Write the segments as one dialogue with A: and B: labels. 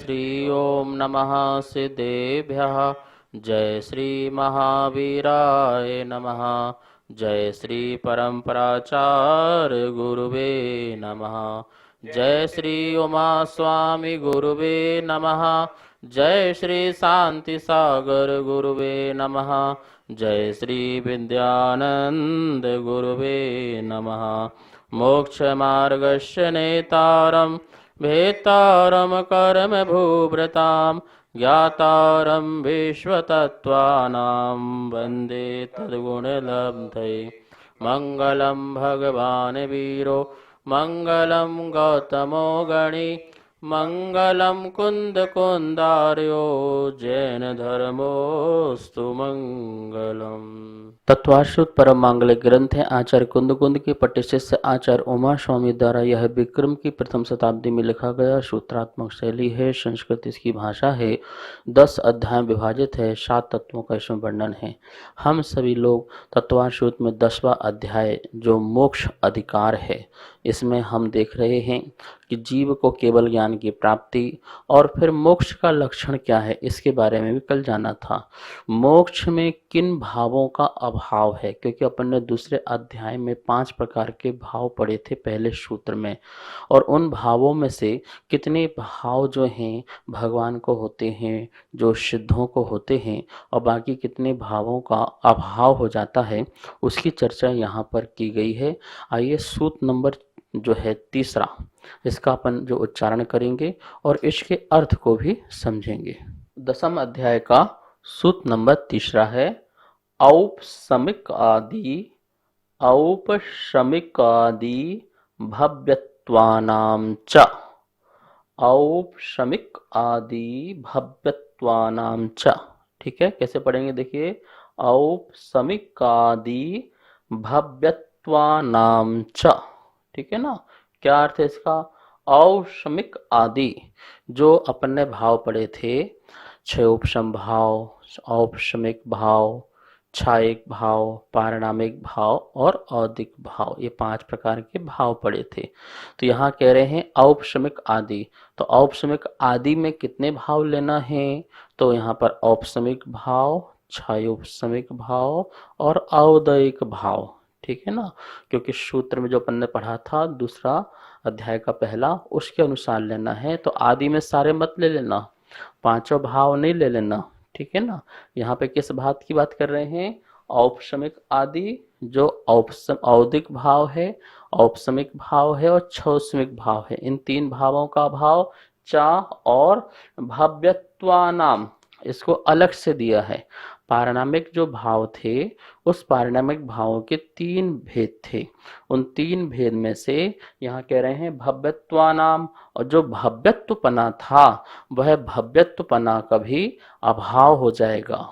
A: श्री ओम नमः सिद्धेभ्यः। जय श्री महावीराय नमः। जय श्री परम्पराचार्य गुरुवे नमः। जय श्री उमा स्वामी गुरुवे नमः। जय श्री शांति सागर गुरुवे नमः। जय श्री विद्यानंद गुरुवे नमः। मोक्ष मार्गस्य नेतारं भेतारं कर्म भूभृतां ज्ञातारं विश्वतत्त्वानां वन्दे तद्गुणलब्धये। मङ्गलं भगवान् वीरो मङ्गलं गौतमो गणी मङ्गलं कुन्दकुन्दार्यो जैन धर्मोऽस्तु मङ्गलम्। तत्वाश्रुत परम मांगलिक ग्रंथ है आचार्य कुंद के पट्टशिष्य आचार्य उमा स्वामी द्वारा। यह विक्रम की प्रथम शताब्दी में लिखा गया सूत्रात्मक शैली है। संस्कृत इसकी भाषा है। 10 अध्याय विभाजित है। 7 तत्वों का इसमें वर्णन है। हम सभी लोग तत्वाश्रुत में 10वां अध्याय जो मोक्ष अधिकार है, इसमें हम देख रहे हैं कि जीव को केवल ज्ञान की प्राप्ति और फिर मोक्ष का लक्षण क्या है, इसके बारे में भी कल जाना था। मोक्ष में किन भावों का अभाव है, क्योंकि अपन ने दूसरे अध्याय में 5 प्रकार के भाव पढ़े थे पहले सूत्र में, और उन भावों में से कितने भाव जो हैं भगवान को होते हैं, जो सिद्धों को होते हैं, और बाकी कितने भावों का अभाव हो जाता है, उसकी चर्चा यहाँ पर की गई है। आइए सूत्र नंबर जो है 3, इसका अपन जो उच्चारण करेंगे और इसके अर्थ को भी समझेंगे। 10वें अध्याय का सूत्र नंबर 3 है औपशमिक आदि भव्यत्वानां च। औपशमिक आदि भव्यत्वानां च, ठीक है। कैसे पढ़ेंगे देखिए, औपशमिक आदि भव्यत्वानां च, ठीक है ना। क्या अर्थ है इसका? औपशमिक आदि जो अपन ने भाव पढ़े थे, 6 उपशम भाव, औपशमिक भाव, छायिक भाव, पारिणामिक भाव और औदिक भाव, ये 5 प्रकार के भाव पढ़े थे। तो यहाँ कह रहे हैं औपशमिक आदि। तो औपशमिक आदि में कितने भाव लेना है? तो यहाँ पर औपशमिक भाव, छायोपशमिक भाव और औदयिक भाव, ठीक है ना। क्योंकि सूत्र में जो अपन ने पढ़ा था दूसरा अध्याय का पहला, उसके अनुसार लेना है। तो आदि में सारे मत ले लेना, 5 भाव नहीं ले लेना, ठीक है ना। यहाँ पे किस बात की बात कर रहे हैं? औपशमिक आदि जो औदिक भाव है, औपशमिक भाव है और छौसमिक भाव है। इन 3 भावों का भाव चा और भव्यत्वानाम, इसको अलग से दिया है। पारिणामिक जो भाव थे, उस पारिणामिक भावों के 3 भेद थे। उन 3 भेद में से यहाँ कह रहे हैं भव्यत्वानाम, और जो भव्यत्वपना था वह भव्यत्वपना का भी अभाव हो जाएगा।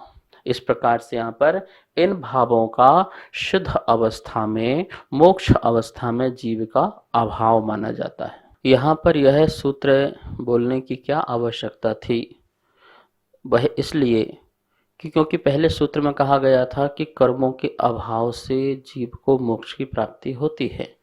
A: इस प्रकार से यहाँ पर इन भावों का शुद्ध अवस्था में, मोक्ष अवस्था में जीव का अभाव माना जाता है। यहाँ पर यह सूत्र बोलने की क्या आवश्यकता थी? वह इसलिए क्योंकि पहले सूत्र में कहा गया था कि कर्मों के अभाव से जीव को मोक्ष की प्राप्ति होती है।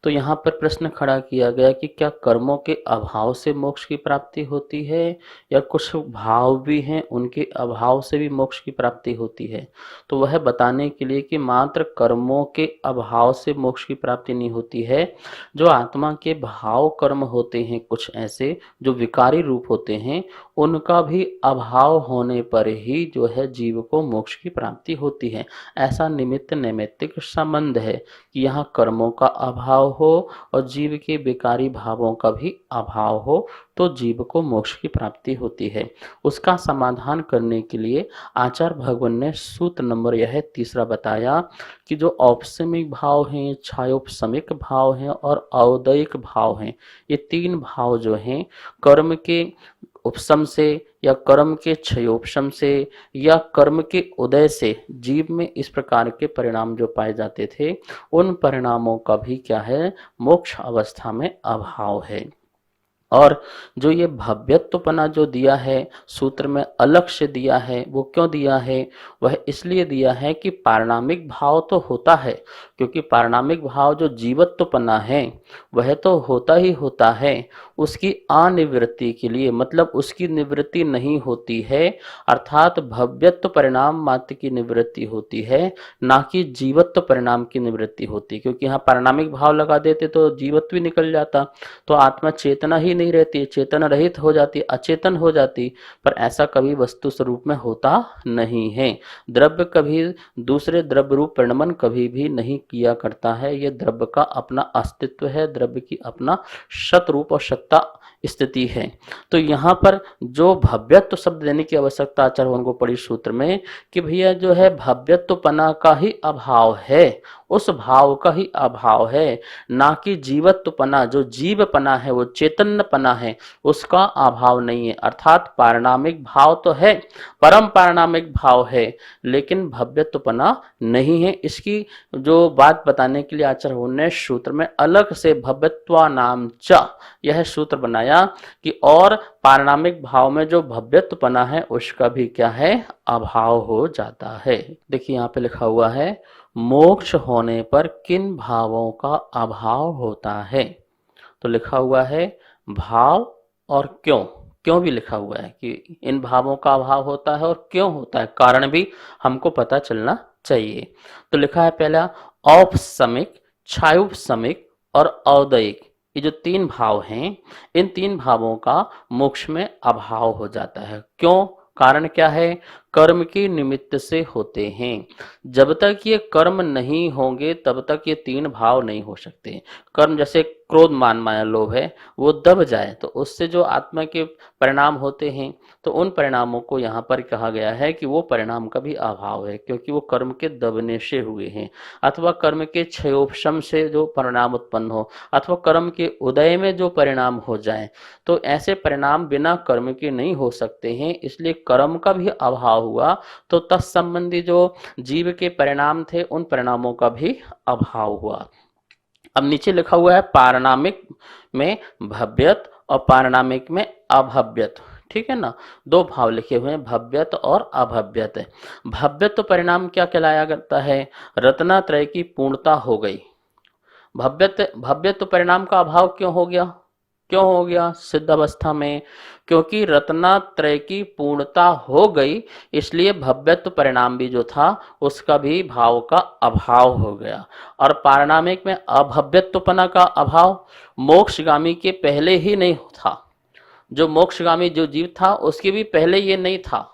A: तो यहाँ पर प्रश्न खड़ा किया गया कि क्या कर्मों के अभाव से मोक्ष की प्राप्ति होती है, या कुछ भाव भी हैं उनके अभाव से भी मोक्ष की प्राप्ति होती है? तो वह बताने के लिए कि मात्र कर्मों के अभाव से मोक्ष की प्राप्ति नहीं होती है, जो आत्मा के भाव कर्म होते हैं कुछ ऐसे जो विकारी रूप होते हैं, उनका भी अभाव होने पर ही जो है जीव को मोक्ष की प्राप्ति होती है। ऐसा निमित्त नैमित्तिक संबंध है कि यहाँ कर्मों का अभाव हो और जीव के विकारी भावों का भी अभाव हो, तो जीव को मोक्ष की प्राप्ति होती है। उसका समाधान करने के लिए आचार्य भगवान ने सूत्र नंबर यह 3 बताया कि जो औपशमिक भाव हैं, छायोपशमिक भाव हैं और औदयिक भाव हैं, ये 3 भाव जो हैं कर्म के उपशम से या कर्म के क्षयोपशम से या कर्म के उदय से जीव में इस प्रकार के परिणाम जो पाए जाते थे, उन परिणामों का भी क्या है? मोक्ष अवस्था में अभाव है। और जो ये भव्यत्वपना जो दिया है सूत्र में अलग से दिया है, वो क्यों दिया है? वह इसलिए दिया है कि पारिणामिक भाव तो होता है, क्योंकि पारिणामिक भाव जो जीवत्वपना है वह तो होता ही होता है, उसकी अनिवृत्ति के लिए, मतलब उसकी निवृत्ति नहीं होती है, अर्थात भव्यत्व परिणाम मात्र की निवृत्ति होती है, ना कि जीवत्व परिणाम की निवृत्ति होती। क्योंकि यहाँ पारिणामिक भाव लगा देते तो जीवत्व भी निकल जाता, तो आत्मा चेतना ही नहीं रहती, चेतना रहित हो जाती, अचेतन हो जाती। पर ऐसा कभी वस्तु स्वरूप में होता नहीं है। द्रव्य कभी दूसरे द्रव्य रूप परिणमन कभी भी नहीं किया करता है। यह द्रव्य का अपना अस्तित्व है, द्रव्य की अपना सत रूप और सत्ता स्थिति है। तो यहाँ पर जो भव्यत्व शब्द देने की आवश्यकता आचार्य भगवान को पड़ी सूत्र में कि भैया जो है भव्यत्वपना का ही अभाव है, उस भाव का ही अभाव है, ना कि जीवत्वपना, जो जीवपना है वो चैतन्यपना है उसका अभाव नहीं है। अर्थात पारिणामिक भाव तो है, परम पारिणामिक भाव है, लेकिन भव्यत्वपना नहीं है। इसकी जो बात बताने के लिए आचार्य भगवान ने सूत्र में अलग से भव्यत्वा नाम च यह सूत्र बनाया कि और पारिणामिक भाव में जो भव्यत्वपना है उसका भी क्या है, अभाव हो जाता है। देखिए यहाँ पे लिखा हुआ है मोक्ष होने पर किन भावों का अभाव होता है। तो लिखा हुआ है भाव और क्यों, क्यों भी लिखा हुआ है कि इन भावों का अभाव होता है और क्यों होता है, कारण भी हमको पता चलना चाहिए। तो लिखा है पहला औपसमिक, छायोपसमिक और औदयिक, ये जो तीन भाव हैं, इन तीन भावों का मोक्ष में अभाव हो जाता है। क्यों, कारण क्या है? कर्म के निमित्त से होते हैं। जब तक ये कर्म नहीं होंगे तब तक ये तीन भाव नहीं हो सकते। कर्म जैसे क्रोध, मान, माया, लोभ है, वो दब जाए तो उससे जो आत्मा के परिणाम होते हैं, तो उन परिणामों को यहाँ पर कहा गया है कि वो परिणाम का भी अभाव है, क्योंकि वो कर्म के दबने से हुए हैं, अथवा कर्म के क्षयोपशम से जो परिणाम उत्पन्न हो, अथवा कर्म के उदय में जो परिणाम हो जाए, तो ऐसे परिणाम बिना कर्म के नहीं हो सकते हैं। इसलिए कर्म का भी अभाव हुआ तो तत्संबंधी जो जीव के परिणाम थे उन परिणामों का भी अभाव हुआ। अब नीचे लिखा हुआ है पारिणामिक में भव्यत और पारिणामिक में अभव्यत, ठीक है ना, दो भाव लिखे हुए हैं, भव्यत और अभव्यत। भव्यत तो परिणाम क्या कहलाया करता है? रत्नात्रय की पूर्णता हो गई। भव्यत तो परिणाम का अभाव क्यों हो गया? क्यों हो गया सिद्ध अवस्था में? क्योंकि रत्नात्रय की पूर्णता हो गई, इसलिए भव्यत्व परिणाम भी जो था उसका भी भाव का अभाव हो गया। और पारिणामिक में अभव्यत्वपना का अभाव मोक्षगामी के पहले ही नहीं था। जो मोक्षगामी जो जीव था उसके भी पहले ये नहीं था,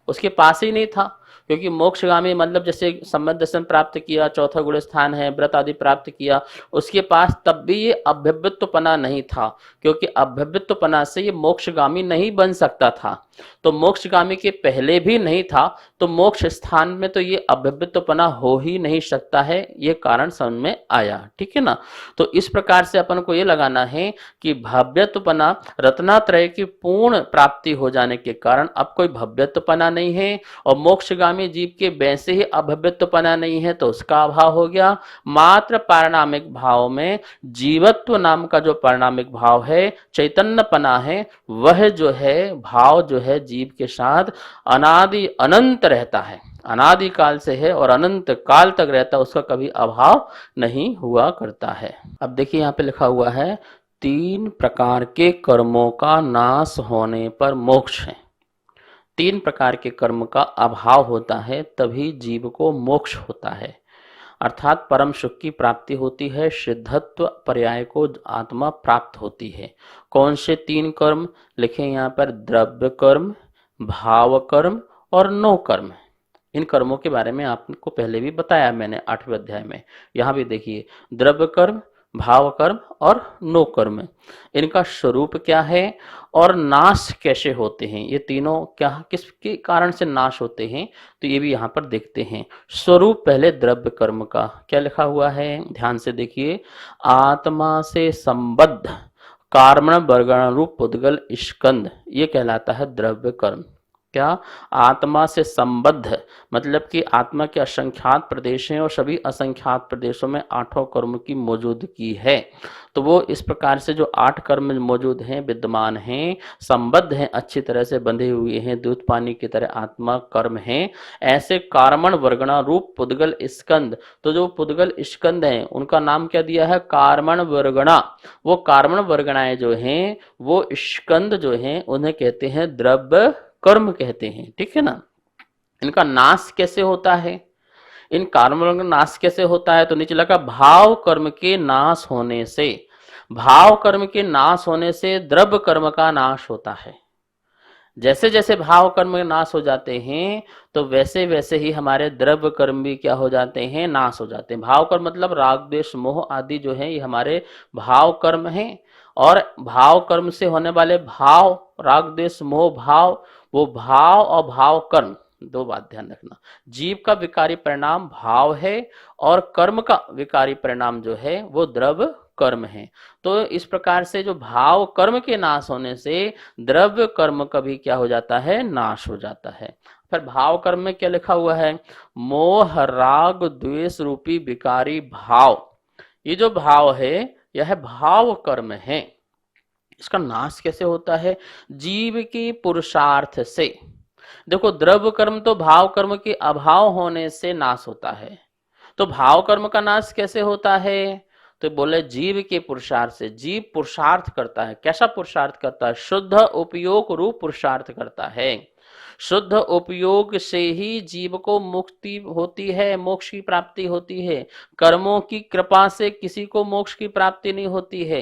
A: उसके पास ही नहीं था। क्योंकि मोक्षगामी मतलब जैसे सम्यक दर्शन प्राप्त किया, चौथा गुण स्थान है, व्रत आदि प्राप्त किया, उसके पास तब भी ये अभव्यत्वपना नहीं था, क्योंकि अभव्यत्वपना से ये मोक्षगामी नहीं बन सकता था। तो मोक्षगामी के पहले भी नहीं था, तो मोक्ष स्थान में तो ये अभव्यत्वपना हो ही नहीं सकता है, ये कारण समझ में आया, ठीक है ना। तो इस प्रकार से अपन को ये लगाना है कि भव्यत्वपना रत्नात्रय की पूर्ण प्राप्ति हो जाने के कारण अब कोई भव्यत्वपना नहीं है, और मोक्षगामी जीव के वैसे ही अभव्यत्वपना नहीं है, तो उसका अभाव हो गया। मात्र पारिणामिक भाव में जीवत्व नाम का जो पारिणामिक भाव है, चैतन्यपना है, वह जो है भाव जो है जीव के साथ अनादि अनंत रहता है, अनादि काल से है और अनंत काल तक रहता है, उसका कभी अभाव नहीं हुआ करता है। अब देखिए यहाँ पे लिखा हुआ है तीन प्रकार के कर्मों का नाश होने पर मोक्ष है। तीन प्रकार के कर्म का अभाव होता है तभी जीव को मोक्ष होता है, अर्थात परम सुख की प्राप्ति होती है, सिद्धत्व पर्याय को आत्मा प्राप्त होती है। कौन से तीन कर्म लिखे यहाँ पर? द्रव्य कर्म, भाव कर्म और नो कर्म। इन कर्मों के बारे में आपको पहले भी बताया मैंने 8वें अध्याय में। यहाँ भी देखिए द्रव्य कर्म, भाव कर्म और नो कर्म, इनका स्वरूप क्या है और नाश कैसे होते हैं, ये तीनों क्या किसके कारण से नाश होते हैं, तो ये भी यहाँ पर देखते हैं। स्वरूप पहले द्रव्य कर्म का क्या लिखा हुआ है, ध्यान से देखिए। आत्मा से संबद्ध कारण वर्गण रूप उद्गल स्कंद, ये कहलाता है द्रव्य कर्म। क्या? आत्मा से संबद्ध, मतलब कि आत्मा के असंख्यात प्रदेश हैं और सभी असंख्यात प्रदेशों में आठों कर्म की मौजूदगी है। तो वो इस प्रकार से जो 8 कर्म मौजूद हैं, विद्यमान हैं, संबद्ध हैं, अच्छी तरह से बंधे हुए हैं, दूध पानी की तरह आत्मा कर्म हैं। ऐसे कार्मण वर्गणा रूप पुद्गल स्कंद, तो जो पुद्गल स्कंद हैं उनका नाम क्या दिया है? कार्मण वर्गणा। वो कार्मण वर्गणाएं जो हैं, वो स्कंद जो हैं उन्हें कहते हैं द्रव्य कर्म कहते हैं। ठीक है ना? इनका नाश कैसे होता है? इन कर्मों का नाश कैसे होता है? तो नीचे लगा भाव कर्म के नाश होने से। भाव कर्म के नाश होने से द्रव्य कर्म का नाश होता है। जैसे जैसे भाव कर्म के नाश हो जाते हैं तो वैसे वैसे ही हमारे द्रव्य कर्म भी क्या हो जाते हैं? नाश हो जाते हैं। भाव कर्म मतलब राग द्वेष मोह आदि जो है ये हमारे भाव कर्म हैं। और भाव कर्म से होने वाले भाव, राग द्वेष मोह भाव, वो भाव और भाव कर्म, दो बात ध्यान रखना। जीव का विकारी परिणाम भाव है और कर्म का विकारी परिणाम जो है वो द्रव्य कर्म है। तो इस प्रकार से जो भाव कर्म के नाश होने से द्रव्य कर्म का भी क्या हो जाता है? नाश हो जाता है। फिर भाव कर्म में क्या लिखा हुआ है? मोह राग द्वेष रूपी विकारी भाव, ये जो भाव है यह भाव कर्म है। इसका नाश कैसे होता है? जीव के पुरुषार्थ से। देखो, द्रव्य कर्म तो भाव कर्म के अभाव होने से नाश होता है, तो भाव कर्म का नाश कैसे होता है? तो बोले जीव के पुरुषार्थ से। जीव पुरुषार्थ करता है। कैसा पुरुषार्थ करता है? शुद्ध उपयोग रूप पुरुषार्थ करता है। शुद्ध उपयोग से ही जीव को मुक्ति होती है, मोक्ष की प्राप्ति होती है। कर्मों की कृपा से किसी को मोक्ष की प्राप्ति नहीं होती है।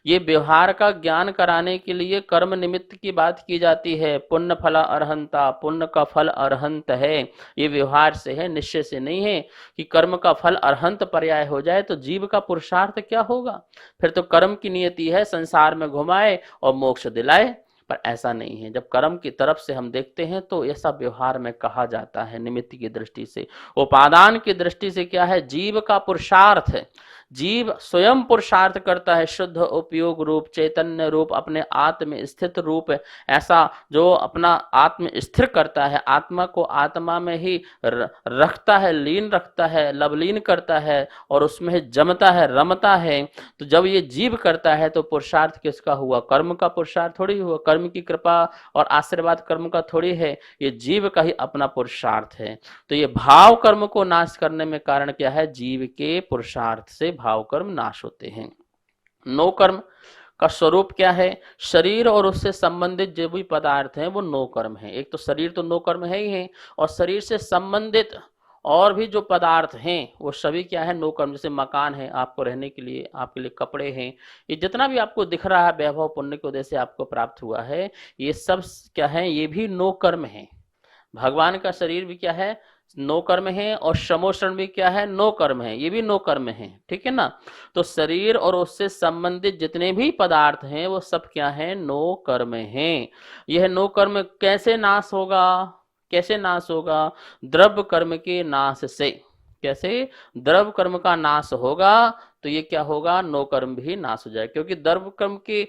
A: ये व्यवहार का ज्ञान कराने के लिए कर्म निमित्त की बात की जाती है। पुण्य फला अर्हंता, पुण्य का फल अर्हंत है, ये व्यवहार से है, निश्चय से नहीं है कि कर्म का फल अर्हंत पर्याय हो जाए तो जीव का पुरुषार्थ क्या होगा? फिर तो कर्म की नियति है संसार में घुमाए और मोक्ष दिलाए, पर ऐसा नहीं है। जब कर्म की तरफ से हम देखते हैं तो ऐसा व्यवहार में कहा जाता है। निमित्त की दृष्टि से, उपादान की दृष्टि से क्या है? जीव का पुरुषार्थ है। जीव स्वयं पुरुषार्थ करता है, शुद्ध उपयोग रूप, चैतन्य रूप, अपने आत्म स्थित रूप, ऐसा जो अपना आत्म स्थिर करता है, आत्मा को आत्मा में ही रखता है, लीन रखता है, लवलीन करता है और उसमें ही जमता है, रमता है। तो जब ये जीव करता है तो पुरुषार्थ किसका हुआ? कर्म का पुरुषार्थ थोड़ी हुआ। कर्म की कृपा और आशीर्वाद कर्म का थोड़ी है, ये जीव का ही अपना पुरुषार्थ है। तो ये भाव कर्म को नाश करने में कारण क्या है? जीव के पुरुषार्थ से भाव कर्म नाश होते हैं। नो कर्म का स्वरूप क्या है? शरीर और उससे संबंधित जो भी पदार्थ हैं वो नो कर्म है। एक तो शरीर तो नो कर्म है ही है, और शरीर से संबंधित और भी जो पदार्थ हैं वो सभी क्या है? नो कर्म। जैसे मकान है आपको रहने के लिए, आपके लिए कपड़े हैं, ये जितना भी आपको दिख रहा है वैभव पुण्य के उद्देश्य से आपको प्राप्त हुआ है, ये सब क्या है? ये भी नो कर्म है। भगवान का शरीर भी क्या है? नो कर्म है। और शमोषण भी क्या है? नो कर्म है। ये भी नो कर्म है। ठीक है ना? तो शरीर और उससे संबंधित जितने भी पदार्थ हैं वो सब क्या है? नो कर्म हैं। यह नो कर्म कैसे नाश होगा? कैसे नाश होगा? द्रव्य कर्म के नाश से। कैसे? द्रव्य कर्म का नाश होगा तो ये क्या होगा? नो कर्म भी नाश हो जाए, क्योंकि द्रव्य कर्म के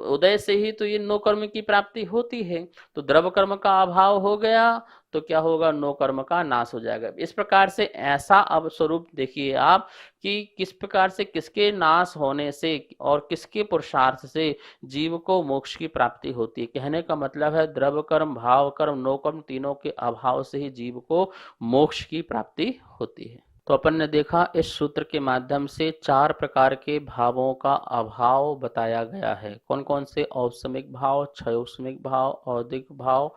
A: उदय से ही तो ये नो कर्म की प्राप्ति होती है। तो द्रव्य कर्म का अभाव हो गया तो क्या होगा? नो कर्म का नाश हो जाएगा। इस प्रकार से ऐसा अब स्वरूप देखिए आप कि किस प्रकार से किसके नाश होने से और किसके पुरुषार्थ से जीव को मोक्ष की प्राप्ति होती है। कहने का मतलब है द्रव्य कर्म, भाव कर्म, नो कर्म, तीनों के अभाव से ही जीव को मोक्ष की प्राप्ति होती है। तो अपन ने देखा इस सूत्र के माध्यम से 4 प्रकार के भावों का अभाव बताया गया है। कौन कौन से? औपसमिक भाव, क्षयोपसमिक भाव, औदिक भाव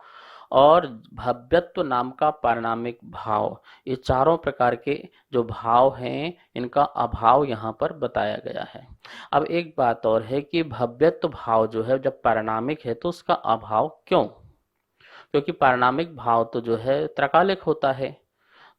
A: और भव्यत्व नाम का पारिणामिक भाव। ये चारों प्रकार के जो भाव हैं इनका अभाव यहाँ पर बताया गया है। अब एक बात और है कि भव्यत्व भाव जो है जब पारिणामिक है तो उसका अभाव क्यों? क्योंकि पारिणामिक भाव तो जो है त्रकालिक होता है,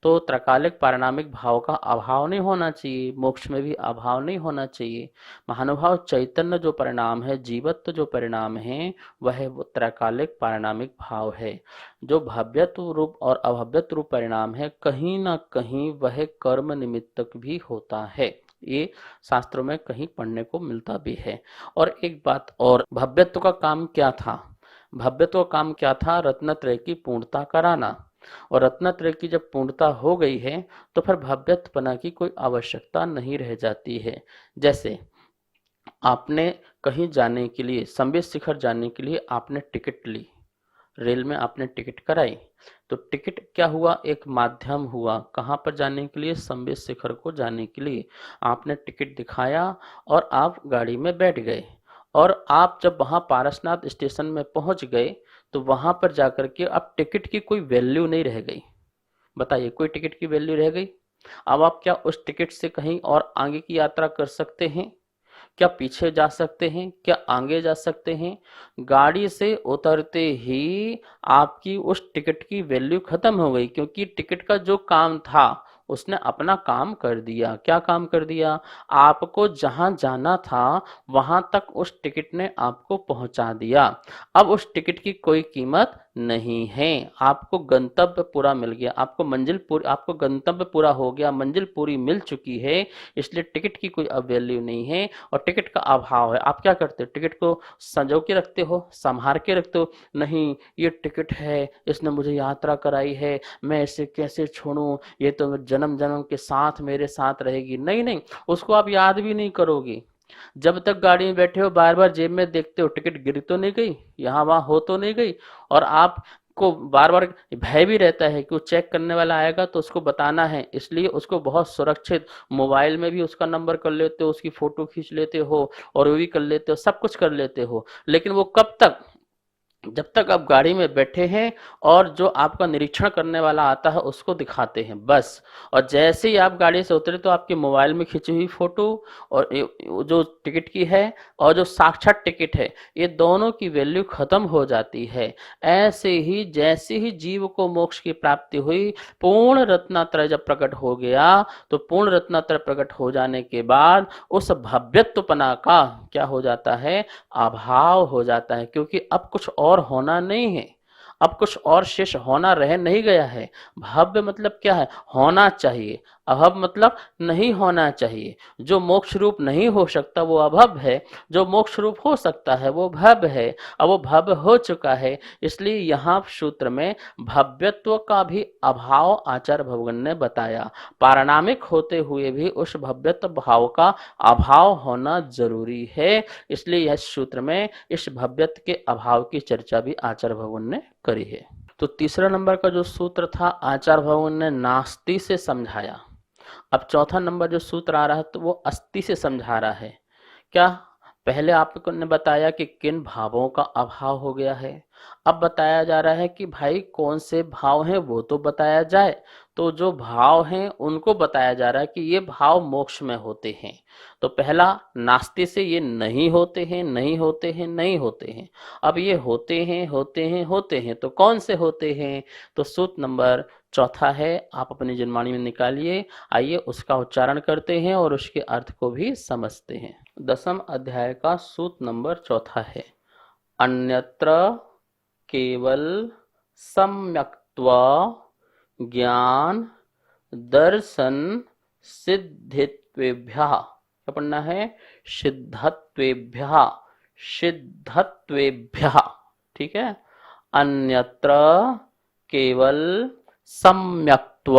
A: तो त्रकालिक पारिणामिक भाव का अभाव नहीं होना चाहिए, मोक्ष में भी अभाव नहीं होना चाहिए। महानुभाव चैतन्य जो परिणाम है, जीवत्व जो परिणाम है, वह वो त्रकालिक पारिणामिक भाव है। जो भव्यत्व रूप और अभव्यत्व रूप परिणाम है, कहीं ना कहीं वह कर्म निमित्तक भी होता है। ये शास्त्रों में कहीं पढ़ने को मिलता भी है। और एक बात और, भव्यत्व का काम क्या था? भव्यत्व का काम क्या था? रत्नत्रय की पूर्णता कराना। और रत्नत्रय की जब पूर्णता हो गई है तो फिर भव्यत्वपना की कोई आवश्यकता नहीं रह जाती है। जैसे आपने कहीं जाने के लिए, संबित शिखर जाने के लिए आपने टिकट ली, रेल में आपने टिकट कराई, तो टिकट क्या हुआ? एक माध्यम हुआ। कहाँ पर जाने के लिए? संबित शिखर को जाने के लिए। आपने टिकट दिखाया और आप गाड़ी में बैठ गए, और आप जब वहाँ पारसनाथ स्टेशन में पहुँच गए तो वहाँ पर जाकर के अब टिकट की कोई वैल्यू नहीं रह गई। बताइए, कोई टिकट की वैल्यू रह गई? अब आप क्या उस टिकट से कहीं और आगे की यात्रा कर सकते हैं? क्या पीछे जा सकते हैं? क्या आगे जा सकते हैं? गाड़ी से उतरते ही आपकी उस टिकट की वैल्यू खत्म हो गई, क्योंकि टिकट का जो काम था उसने अपना काम कर दिया। क्या काम कर दिया? आपको जहां जाना था वहां तक उस टिकट ने आपको पहुंचा दिया। अब उस टिकट की कोई कीमत नहीं है। आपको गंतव्य पूरा मिल गया, आपको गंतव्य पूरा हो गया, मंजिल पूरी मिल चुकी है, इसलिए टिकट की कोई अब वैल्यू नहीं है और टिकट का अभाव है। आप क्या करते हो? टिकट को संजो के रखते हो, संभार के रखते हो? नहीं, ये टिकट है, इसने मुझे यात्रा कराई है, मैं इसे कैसे छोड़ूं, ये तो जन्म जन्म के साथ मेरे साथ रहेगी। नहीं नहीं, उसको आप याद भी नहीं करोगे। जब तक गाड़ी में बैठे हो बार बार जेब में देखते हो, टिकट गिर तो नहीं गई, यहाँ वहां हो तो नहीं गई, और आप को बार बार भय भी रहता है कि वो चेक करने वाला आएगा तो उसको बताना है, इसलिए उसको बहुत सुरक्षित मोबाइल में भी उसका नंबर कर लेते हो, उसकी फोटो खींच लेते हो और वो भी कर लेते हो, सब कुछ कर लेते हो। लेकिन वो कब तक? जब तक आप गाड़ी में बैठे हैं और जो आपका निरीक्षण करने वाला आता है उसको दिखाते हैं, बस। और जैसे ही आप गाड़ी से उतरे तो आपके मोबाइल में खींची हुई फोटो और जो टिकट की है और जो साक्षात टिकट है, ये दोनों की वैल्यू खत्म हो जाती है। ऐसे ही जैसे ही जीव को मोक्ष की प्राप्ति हुई, पूर्ण रत्नात्रय जब प्रकट हो गया, तो पूर्ण रत्नात्रय प्रकट हो जाने के बाद उस भव्यत्वपना का क्या हो जाता है? अभाव हो जाता है, क्योंकि अब कुछ और होना नहीं है, अब कुछ और शेष होना रह नहीं गया है। भव्य मतलब क्या है? होना चाहिए। अभव मतलब नहीं होना चाहिए। जो मोक्ष रूप नहीं हो सकता वो अभव है, जो मोक्ष रूप हो सकता है वो भव्य है। अब वो भव्य हो चुका है, इसलिए यहाँ सूत्र में भव्यत्व का भी अभाव आचार्य भगवान ने बताया। पारणामिक होते हुए भी उस भव्यत्व भाव का अभाव होना जरूरी है, इसलिए यह सूत्र में इस भव्यत्व के अभाव की चर्चा भी आचार्य भगवान ने करी है। तो तीसरा नंबर का जो सूत्र था आचार्य भगवान ने नास्ति से समझाया। अब चौथा नंबर जो सूत्र आ रहा है तो वो अस्ति से समझा रहा है। क्या? पहले आपको ने बताया कि किन भावों का अभाव हो गया है, अब बताया जा रहा है कि भाई कौन से भाव हैं वो तो बताया जाए। तो जो भाव हैं उनको बताया जा रहा है कि ये भाव मोक्ष में होते हैं। तो पहला, नास्ति से ये नहीं होते हैं, नहीं होते हैं, नहीं होते हैं। अब ये होते हैं, होते हैं, होते हैं, तो कौन से होते हैं? तो सूत्र नंबर चौथा है, आप अपनी जनमानी में निकालिए। आइए उसका उच्चारण करते हैं और उसके अर्थ को भी समझते हैं। 10वें अध्याय का सूत्र नंबर चौथा है, अन्यत्र केवल सम्यक्त्व ज्ञान दर्शन सिद्धित्वेभ्यः। क्या पढ़ना है? सिद्धत्वेभ्यः, सिद्धत्वेभ्यः। ठीक है। अन्यत्र केवल सम्यक्त्व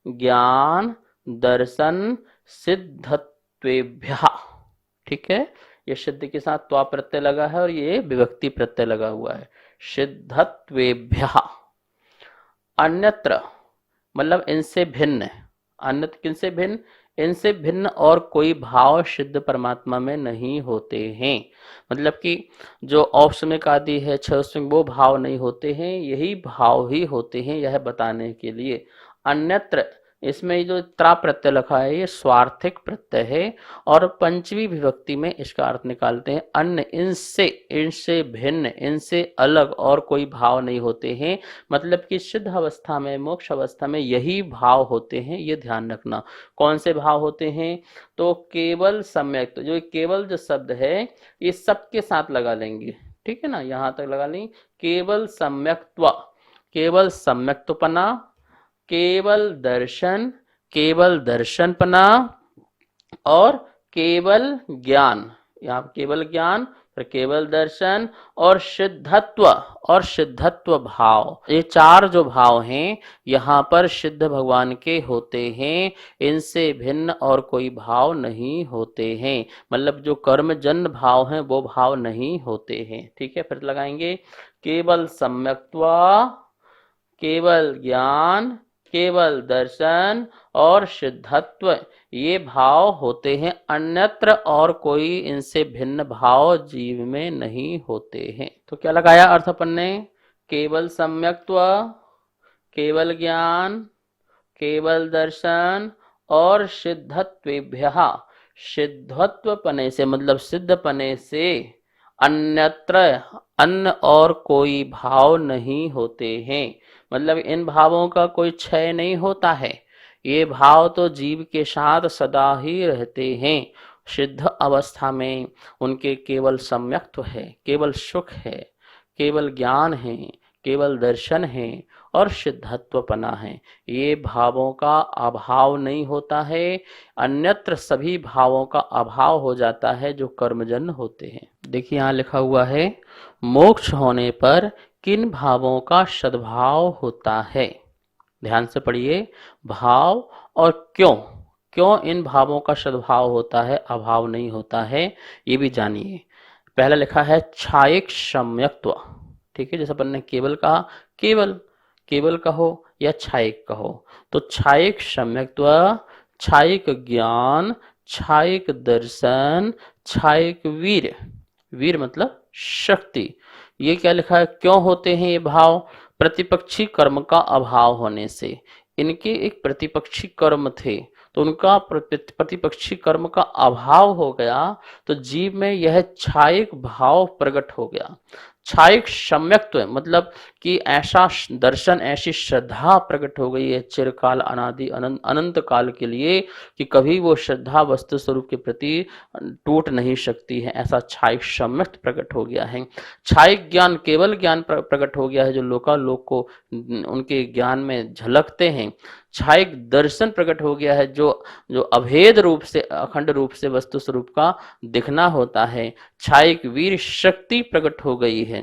A: ज्ञान दर्शन सिद्धत्वेभ्यः। ठीक है। ये सिद्ध के साथ त्वा प्रत्यय लगा है और ये विभक्ति प्रत्यय लगा हुआ है। सिद्धत्वेभ्यः। अन्यत्र मतलब इनसे भिन्न। अन्यत्र किनसे भिन्न? इनसे भिन्न और कोई भाव सिद्ध परमात्मा में नहीं होते हैं। मतलब कि जो औपसमिक आदि है, छह वो भाव नहीं होते हैं, यही भाव ही होते हैं, यह बताने के लिए। अन्यत्र, इसमें जो त्रा प्रत्यय लिखा है ये स्वार्थिक प्रत्यय है और पंचमी विभक्ति में इसका अर्थ निकालते हैं अन्य। इनसे, इनसे भिन्न, इनसे अलग और कोई भाव नहीं होते हैं। मतलब कि सिद्ध अवस्था में, मोक्ष अवस्था में यही भाव होते हैं, ये ध्यान रखना। कौन से भाव होते हैं? तो केवल सम्यक, तो जो केवल जो शब्द है ये सबके साथ लगा लेंगे। ठीक है ना, यहां तक लगा लेंगे। केवल सम्यक्त्व, केवल सम्यक्तपना, केवल दर्शन, केवल दर्शनपना और केवल ज्ञान। यहाँ केवल ज्ञान पर केवल दर्शन और सिद्धत्व भाव, ये चार जो भाव हैं यहाँ पर सिद्ध भगवान के होते हैं, इनसे भिन्न और कोई भाव नहीं होते हैं। मतलब जो कर्म जन्य भाव हैं वो भाव नहीं होते हैं। ठीक है, फिर लगाएंगे केवल सम्यक्त्व, केवल ज्ञान, केवल दर्शन और सिद्धत्व, ये भाव होते हैं, अन्यत्र और कोई इनसे भिन्न भाव जीव में नहीं होते हैं। तो क्या लगाया अर्थ अपन ने? केवल सम्यक्त्व, केवल ज्ञान, केवल दर्शन और सिद्धत्वेभ्यः, सिद्धत्व पने से मतलब सिद्ध पने से, अन्यत्र अन्य और कोई भाव नहीं होते हैं। मतलब इन भावों का कोई क्षय नहीं होता है, ये भाव तो जीव के साथ सदा ही रहते हैं। सिद्ध अवस्था में उनके केवल सम्यक्त्व है, केवल सुख है, केवल ज्ञान है, केवल दर्शन है और सिद्धत्वपना है। ये भावों का अभाव नहीं होता है, अन्यत्र सभी भावों का अभाव हो जाता है जो कर्मजन्य होते हैं। देखिए यहाँ लिखा हुआ है, मोक्ष होने पर किन भावों का सद्भाव होता है? ध्यान से पढ़िए, भाव और क्यों क्यों इन भावों का सद्भाव होता है, अभाव नहीं होता है, ये भी जानिए। पहला लिखा है छायिक सम्यक्त्व। ठीक है, जैसे अपन ने केवल कहा, केवल केवल कहो या छायिक कहो, तो छायिक सम्यक्त्व, छायिक ज्ञान, छायिक दर्शन, छायिक वीर, वीर मतलब शक्ति, ये क्या लिखा है? क्यों होते हैं ये भाव? प्रतिपक्षी कर्म का अभाव होने से। इनके एक प्रतिपक्षी कर्म थे, तो उनका प्रतिपक्षी कर्म का अभाव हो गया, तो जीव में यह छायिक भाव प्रकट हो गया। छायिक सम्यक्त्व मतलब कि ऐसा दर्शन, ऐसी श्रद्धा प्रकट हो गई है चिरकाल अनादि अनंत काल के लिए कि कभी वो श्रद्धा वस्तु स्वरूप के प्रति टूट नहीं सकती है, ऐसा छायिक सम्यक्त्व प्रकट हो गया है। छायिक ज्ञान, केवल ज्ञान प्रकट हो गया है जो लोकालोक को उनके ज्ञान में झलकते हैं। छायिक दर्शन प्रकट हो गया है जो जो अभेद रूप से, अखंड रूप से वस्तु स्वरूप का दिखना होता है। छायिक वीर शक्ति प्रकट हो गई है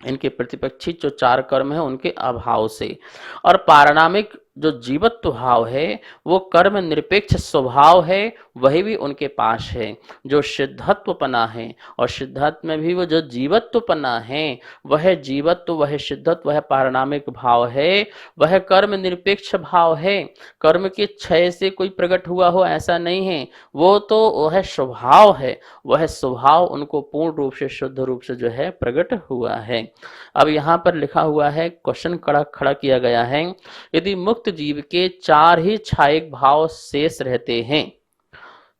A: इनके प्रतिपक्षी जो चार कर्म है उनके अभाव से। और पारणामिक जो जीवत्व भाव है वो कर्म निरपेक्ष स्वभाव है, वही भी उनके पास है। जो सिद्धत्वपना है और सिद्धत्व में भी वो जो जीवत्वपना है, वह जीवत्व, वह सिद्धत्व, वह पारणामिक भाव है, वह कर्म निरपेक्ष भाव है। कर्म के क्षय से कोई प्रकट हुआ हो ऐसा नहीं है, वो तो वह स्वभाव है, वह स्वभाव उनको पूर्ण रूप से शुद्ध रूप से जो है प्रकट हुआ है। अब यहाँ पर लिखा हुआ है, क्वेश्चन खड़ा किया गया है, यदि मुक्त जीव के चार ही छायिक भाव शेष रहते हैं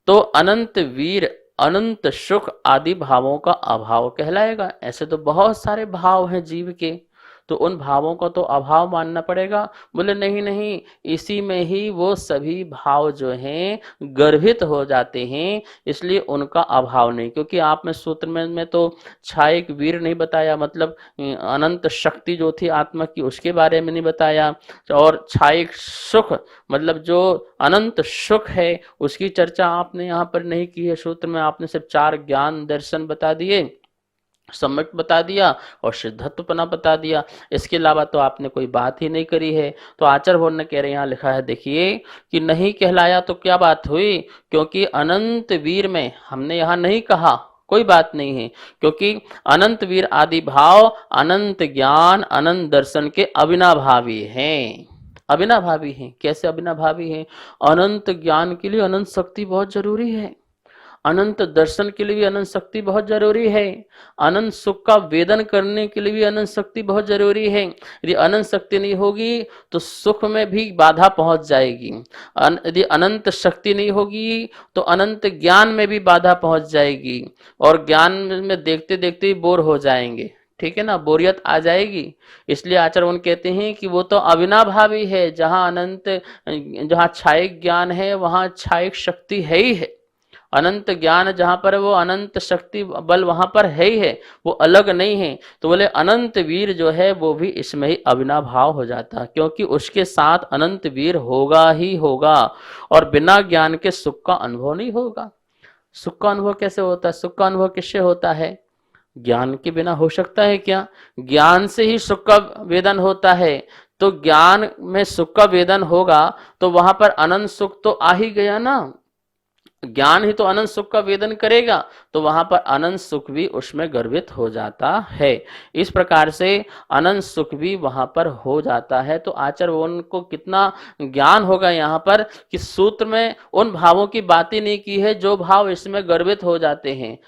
A: तो अनंत वीर, अनंत सुख आदि भावों का अभाव कहलाएगा। ऐसे तो बहुत सारे भाव हैं जीव के, तो उन भावों का तो अभाव मानना पड़ेगा। बोले नहीं नहीं, इसी में ही वो सभी भाव जो हैं गर्भित हो जाते हैं, इसलिए उनका अभाव नहीं। क्योंकि आपने सूत्र में तो छायिक वीर नहीं बताया, मतलब अनंत शक्ति जो थी आत्मा की उसके बारे में नहीं बताया, और छायिक सुख मतलब जो अनंत सुख है उसकी चर्चा आपने यहाँ पर नहीं की है। सूत्र में आपने सिर्फ चार ज्ञान दर्शन बता दिए, सम्यक बता दिया और सिद्धत्वपना बता दिया, इसके अलावा तो आपने कोई बात ही नहीं करी है। तो आचार्य भगवान ने कह रहे, यहाँ लिखा है देखिए कि नहीं कहलाया तो क्या बात हुई, क्योंकि अनंत वीर में हमने यहाँ नहीं कहा, कोई बात नहीं है, क्योंकि अनंत वीर आदि भाव अनंत ज्ञान, अनंत दर्शन के अविनाभावी हैं। अविनाभावी हैं, कैसे अविनाभावी हैं? अनंत ज्ञान के लिए अनंत शक्ति बहुत जरूरी है, अनंत दर्शन के लिए भी अनंत शक्ति बहुत जरूरी है, अनंत सुख का वेदन करने के लिए भी अनंत शक्ति बहुत जरूरी है। यदि अनंत शक्ति नहीं होगी तो सुख में भी बाधा पहुंच जाएगी, यदि अनंत शक्ति नहीं होगी तो अनंत ज्ञान में भी बाधा पहुंच जाएगी, और ज्ञान में देखते देखते ही बोर हो जाएंगे, ठीक है ना, बोरियत आ जाएगी। इसलिए आचार्य उन कहते हैं कि वो तो अविनाभावी है, जहां अनंत, जहां छायिक ज्ञान है वहां छायिक शक्ति है ही है, अनंत ज्ञान जहां पर है वो अनंत शक्ति बल वहां पर है ही है, वो अलग नहीं है। तो बोले अनंत वीर जो है वो भी इसमें ही अविनाभाव हो जाता है, क्योंकि उसके साथ अनंत वीर होगा ही होगा, और बिना ज्ञान के सुख का अनुभव नहीं होगा। सुख का अनुभव कैसे होता है? सुख का अनुभव किससे होता है? ज्ञान के बिना हो सकता है क्या? ज्ञान से ही सुख का वेदन होता है, तो ज्ञान में सुख का वेदन होगा तो वहां पर अनंत सुख तो आ ही गया ना। ज्ञान ही तो अनंत सुख का वेदन करेगा, तो वहां पर अनंत सुख भी उसमें गर्भित हो जाता है। इस प्रकार से अनंत सुख भी वहां पर हो जाता है। तो आचार्य उनको कितना ज्ञान होगा यहाँ पर कि सूत्र में उन भावों की बात ही नहीं की है जो भाव इसमें गर्भित हो जाते हैं।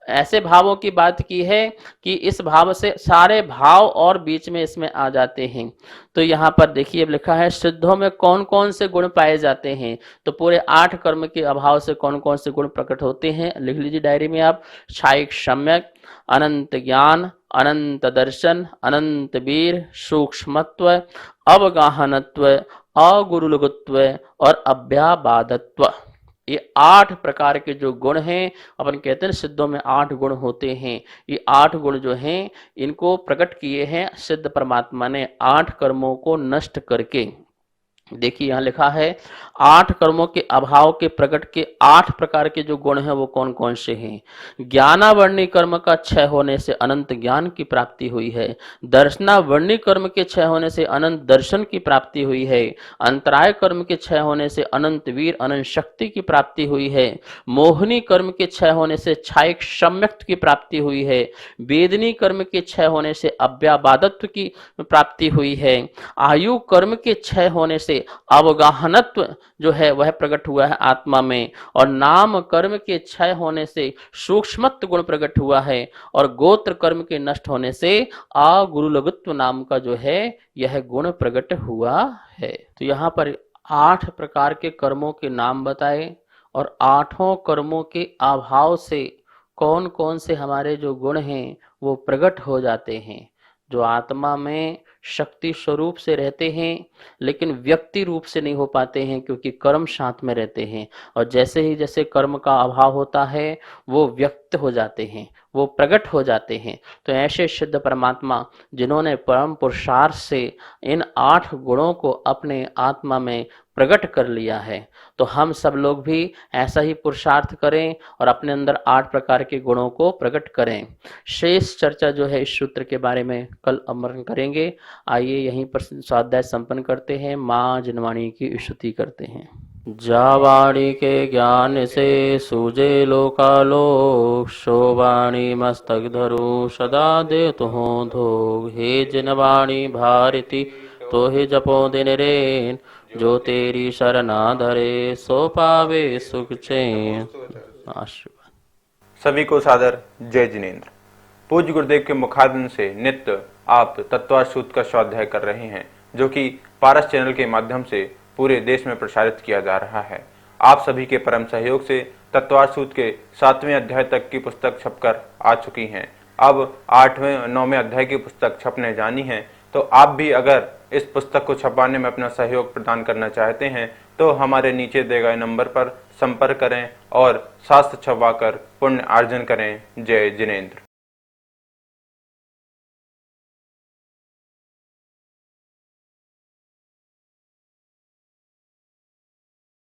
A: ऐसे भावों की बात की है कि इस भाव से सारे भाव और बीच में इसमें आ जाते हैं। तो यहाँ पर देखिए अब लिखा है सिद्धों में कौन कौन से गुण पाए जाते हैं। तो पूरे 8 कर्म के अभाव से कौन कौन से गुण प्रकट होते हैं, लिख लीजिए डायरी में आप। क्षायिक सम्यक, अनंत ज्ञान, अनंत दर्शन, अनंत वीर, सूक्ष्मत्व, अवगाहनत्व, अगुरुलघुत्व और अव्याबादत्व। ये 8 प्रकार के जो गुण हैं, अपन कहते हैं सिद्धों में 8 गुण होते हैं। ये 8 गुण जो हैं इनको प्रकट किए हैं सिद्ध परमात्मा ने 8 कर्मों को नष्ट करके। देखिए यहाँ लिखा है 8 कर्मों के अभाव के प्रकट के 8 प्रकार के जो गुण हैं वो कौन कौन से हैं। ज्ञानावर्णी कर्म का क्षय होने से अनंत ज्ञान की प्राप्ति हुई है। दर्शनावर्णी कर्म के क्षय होने से अनंत दर्शन की प्राप्ति हुई है। अंतराय कर्म के क्षय होने से अनंत वीर अनंत शक्ति की प्राप्ति हुई है। मोहनी कर्म के क्षय होने से क्षायिक सम्यक्त की प्राप्ति हुई है। वेदनी कर्म के क्षय होने से अव्याबादत्व की प्राप्ति हुई है। आयु कर्म के क्षय होने से अवगाहनत्व जो है वह प्रकट हुआ है आत्मा में। और नाम कर्म के क्षय होने से सूक्ष्मत्व गुण प्रकट हुआ है। और गोत्र कर्म के नष्ट होने से अगुरुलघुत्व नाम का जो है यह गुण प्रकट हुआ है। तो यहाँ पर 8 प्रकार के कर्मों के नाम बताए और 8 कर्मों के अभाव से कौन कौन से हमारे जो गुण हैं वो प्रकट हो जाते हैं। जो आत्मा में शक्ति स्वरूप से रहते हैं लेकिन व्यक्ति रूप से नहीं हो पाते हैं क्योंकि कर्म साथ में रहते हैं। और जैसे ही जैसे कर्म का अभाव होता है वो व्यक्त हो जाते हैं, वो प्रकट हो जाते हैं। तो ऐसे सिद्ध परमात्मा जिन्होंने परम पुरुषार्थ से इन 8 गुणों को अपने आत्मा में प्रकट कर लिया है, तो हम सब लोग भी ऐसा ही पुरुषार्थ करें और अपने अंदर 8 प्रकार के गुणों को प्रकट करें। शेष चर्चा जो है इस सूत्र के बारे में कल अमरण करेंगे। आइए यहीं पर स्वाध्याय संपन्न करते हैं। माँ जिनवाणी की स्तुति करते हैं। जावाणी के ज्ञान से सूझे लोकालोक, शोवाणी मस्तक धरु सदा दे तुहों धोग। हे जिनवाणी भारती तो ही जपो दिन रेन, जो तेरी शरणा धरे सो पावे सुख चैन। आशीर्वाद।
B: सभी को सादर जय जिनेन्द्र। पूज्य गुरुदेव के मुखारबिंद से नित्य आप तत्वार्थ सूत्र का स्वाध्याय कर रहे हैं, जो कि पारस चैनल के माध्यम से पूरे देश में प्रसारित किया जा रहा है। आप सभी के परम सहयोग से तत्वार्थ सूत्र के 7वें अध्याय तक की पुस्तक छपकर आ चुकी हैं। अब 8वें 9वें अध्याय की पुस्तक छपने जानी है। तो आप भी अगर इस पुस्तक को छपाने में अपना सहयोग प्रदान करना चाहते हैं तो हमारे नीचे दिए गए नंबर पर संपर्क करें और शास्त्र छपवाकर पुण्य अर्जन करें। जय जिनेन्द्र।